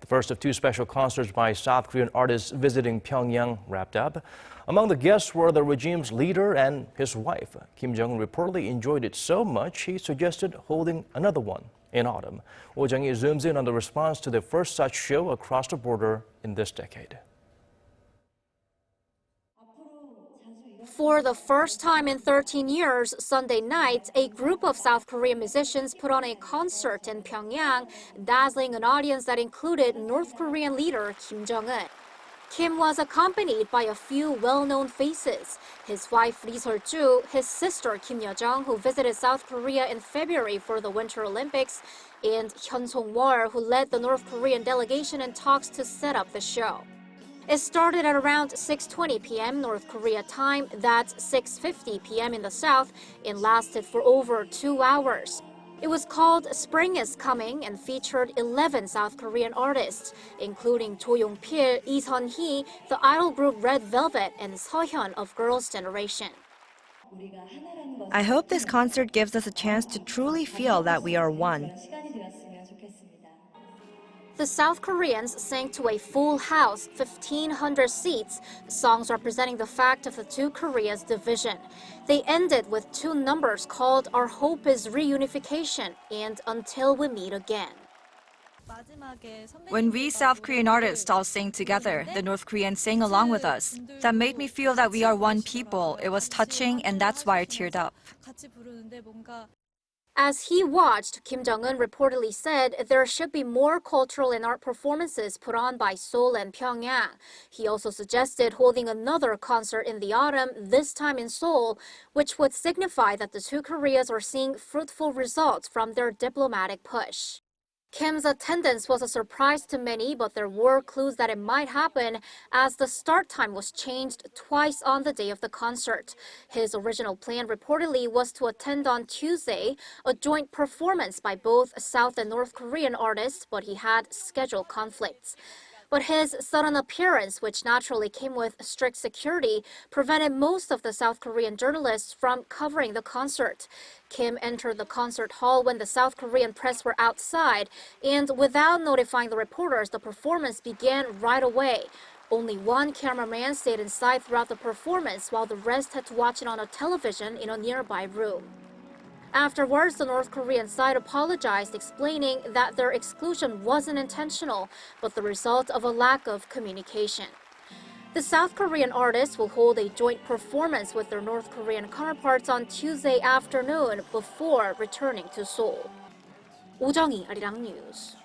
first of two special concerts by South Korean artists visiting Pyongyang wrapped up. Among the guests were the regime's leader and his wife. Kim Jong-un reportedly enjoyed it so much he suggested holding another one in autumn. Jung-hee zooms in on the response to the first such show across the border in this decade. For the first time in 13 years, Sunday night, a group of South Korean musicians put on a concert in Pyongyang, dazzling an audience that included North Korean leader Kim Jong-un. Kim was accompanied by a few well-known faces: his wife Lee Sol-ju, his sister Kim Yo-jong, who visited South Korea in February for the Winter Olympics, and Hyon Song-wol, who led the North Korean delegation in talks to set up the show. It started at around 6:20 p.m. North Korea time, that's 6:50 p.m. in the south, and lasted for over 2 hours. It was called Spring is Coming and featured 11 South Korean artists, including Cho Yong-pil, Lee Jung-hee, the idol group Red Velvet, and Seohyun of Girls' Generation. I hope this concert gives us a chance to truly feel that we are one. The South Koreans sang to a full house, 1,500 seats, songs representing the fact of the two Koreas' division. They ended with two numbers called Our Hope is Reunification and Until We Meet Again. When we South Korean artists all sang together, the North Koreans sang along with us. That made me feel that we are one people. It was touching, and that's why I teared up. As he watched, Kim Jong-un reportedly said there should be more cultural and art performances put on by Seoul and Pyongyang. He also suggested holding another concert in the autumn, this time in Seoul, which would signify that the two Koreas are seeing fruitful results from their diplomatic push. Kim's attendance was a surprise to many, but there were clues that it might happen as the start time was changed twice on the day of the concert. His original plan reportedly was to attend on Tuesday, a joint performance by both South and North Korean artists, but he had schedule conflicts. But his sudden appearance, which naturally came with strict security, prevented most of the South Korean journalists from covering the concert. Kim entered the concert hall when the South Korean press were outside, and without notifying the reporters, the performance began right away. Only one cameraman stayed inside throughout the performance, while the rest had to watch it on a television in a nearby room. Afterwards, the North Korean side apologized, explaining that their exclusion wasn't intentional, but the result of a lack of communication. The South Korean artists will hold a joint performance with their North Korean counterparts on Tuesday afternoon before returning to Seoul. Jung-hee, Arirang News.